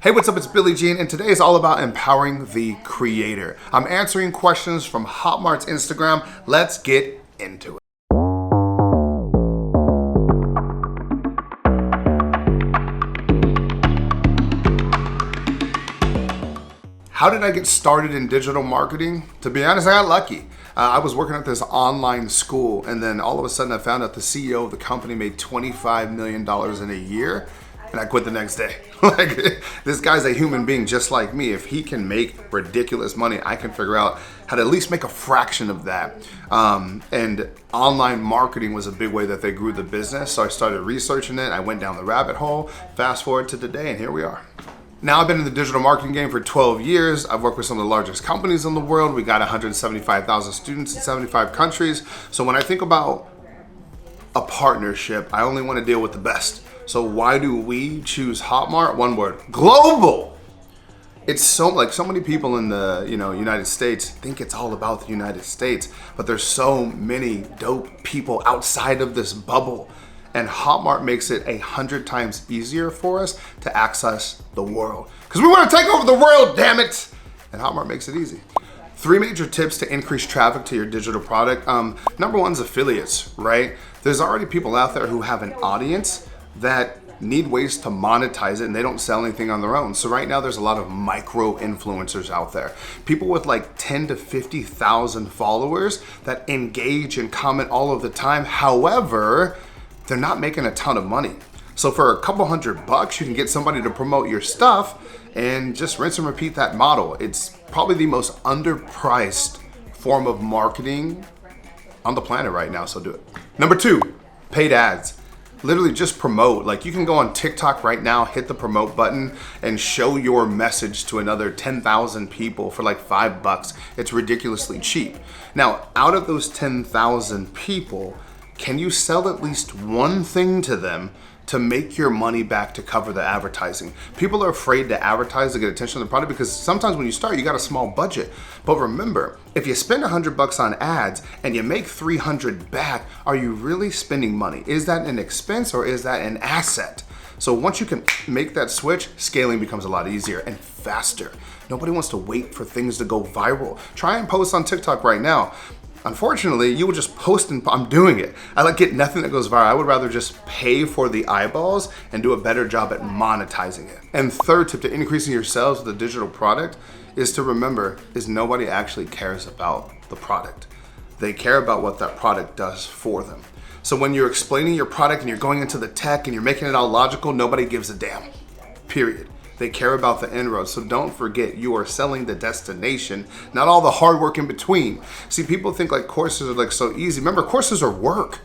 Hey, what's up? It's Billy Jean, and today is all about empowering the creator. I'm answering questions from Hotmart's Instagram. Let's get into it. How did I get started in digital marketing? To be honest, I got lucky. I was working at this online school, and then all of a sudden I found out the CEO of the company made $25 million in a year, and I quit the next day. Like, this guy's a human being just like me. If he can make ridiculous money, I can figure out how to at least make a fraction of that. And online marketing was a big way that they grew the business, so I started researching it. I went down the rabbit hole. Fast forward to today, and here we are. Now, I've been in the digital marketing game for 12 years. I've worked with some of the largest companies in the world. We got 175,000 students in 75 countries. So when I think about a partnership, I only want to deal with the best. So why do we choose Hotmart? One word: global. It's so many people in the United States think it's all about the United States, but there's so many dope people outside of this bubble. And Hotmart makes it 100 times easier for us to access the world. Because we want to take over the world, damn it! And Hotmart makes it easy. 3 major tips to increase traffic to your digital product. Number one is affiliates, right? There's already people out there who have an audience that need ways to monetize it, and they don't sell anything on their own. So right now there's a lot of micro influencers out there. People with like 10 to 50,000 followers that engage and comment all of the time. However, they're not making a ton of money. So for a couple $100, you can get somebody to promote your stuff and just rinse and repeat that model. It's probably the most underpriced form of marketing on the planet right now, so do it. Number 2, paid ads. Literally just promote. Like, you can go on TikTok right now, hit the promote button, and show your message to another 10,000 people for like $5. It's ridiculously cheap. Now, out of those 10,000 people, can you sell at least one thing to them to make your money back to cover the advertising? People are afraid to advertise to get attention on the product because sometimes when you start, you got a small budget. But remember, if you spend $100 on ads and you make $300 back, are you really spending money? Is that an expense or is that an asset? So once you can make that switch, scaling becomes a lot easier and faster. Nobody wants to wait for things to go viral. Try and post on TikTok right now. Unfortunately, you will just post and I'm doing it. I get nothing that goes viral. I would rather just pay for the eyeballs and do a better job at monetizing it. And third tip to increasing your sales with a digital product is to remember is nobody actually cares about the product. They care about what that product does for them. So when you're explaining your product and you're going into the tech and you're making it all logical, nobody gives a damn, period. They care about the end road. So don't forget, you are selling the destination, not all the hard work in between. See, people think like courses are like so easy. Remember, courses are work.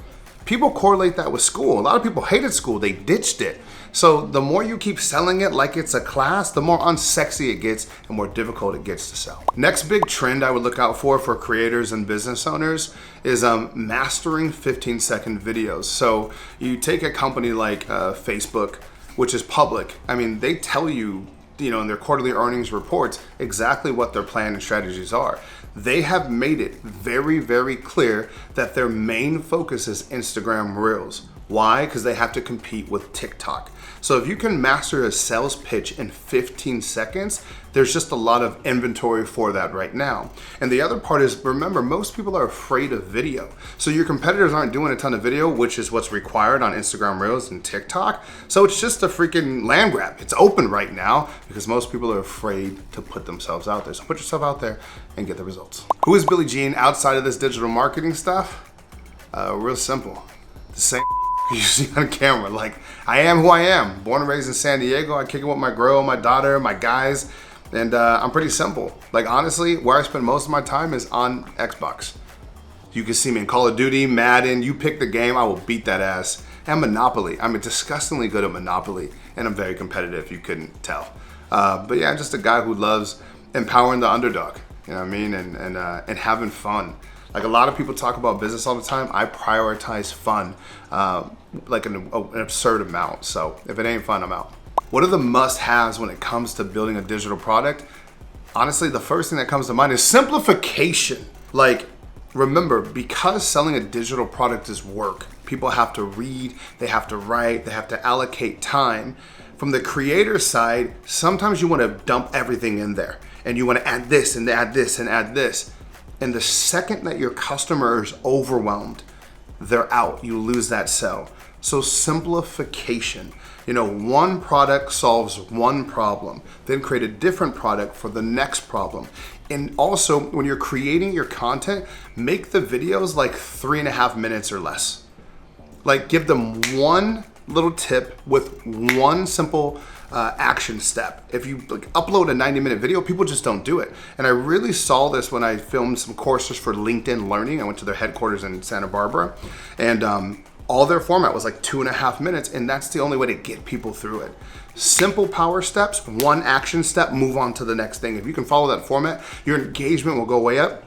People correlate that with school. A lot of people hated school. They ditched it. So the more you keep selling it like it's a class, the more unsexy it gets and more difficult it gets to sell. Next big trend I would look out for creators and business owners is mastering 15-second videos. So you take a company like Facebook, which is public. I mean, they tell you, in their quarterly earnings reports exactly what their plan and strategies are. They have made it very, very clear that their main focus is Instagram Reels. Why? Because they have to compete with TikTok. So if you can master a sales pitch in 15 seconds, there's just a lot of inventory for that right now. And the other part is, remember, most people are afraid of video. So your competitors aren't doing a ton of video, which is what's required on Instagram Reels and TikTok. So it's just a freaking land grab. It's open right now because most people are afraid to put themselves out there. So put yourself out there and get the results. Who is Billy Jean outside of this digital marketing stuff? Real simple. The same you see on camera. Like, I am who I am. Born and raised in San Diego. I kick it with my girl, my daughter, my guys, and I'm pretty simple. Like, honestly, where I spend most of my time is on Xbox. You can see me in Call of Duty, Madden, you pick the game, I will beat that ass. And Monopoly. I'm disgustingly good at Monopoly, and I'm very competitive, if you couldn't tell. But yeah, I'm just a guy who loves empowering the underdog, you know what I mean, and having fun. Like, a lot of people talk about business all the time. I prioritize fun, like an absurd amount. So if it ain't fun, I'm out. What are the must-haves when it comes to building a digital product? Honestly, the first thing that comes to mind is simplification. Like, remember, because selling a digital product is work, people have to read, they have to write, they have to allocate time. From the creator side, sometimes you want to dump everything in there and you want to add this and add this and add this. And the second that your customer is overwhelmed, they're out. You lose that sale. So simplification. One product solves one problem, then create a different product for the next problem. And also, when you're creating your content, make the videos like 3.5 minutes or less. Like, give them one little tip with one simple action step. If you upload a 90-minute video, people just don't do it. And I really saw this when I filmed some courses for LinkedIn Learning. I went to their headquarters in Santa Barbara, and all their format was like 2.5 minutes, and that's the only way to get people through it. Simple power steps, one action step, move on to the next thing. If you can follow that format, your engagement will go way up.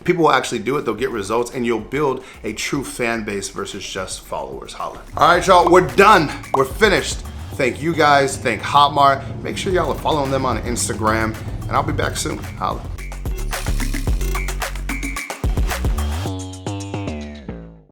People will actually do it, they'll get results, and you'll build a true fan base versus just followers. Holla. All right, y'all, we're done. We're finished. Thank you guys, thank Hotmart. Make sure y'all are following them on Instagram, and I'll be back soon. Holla.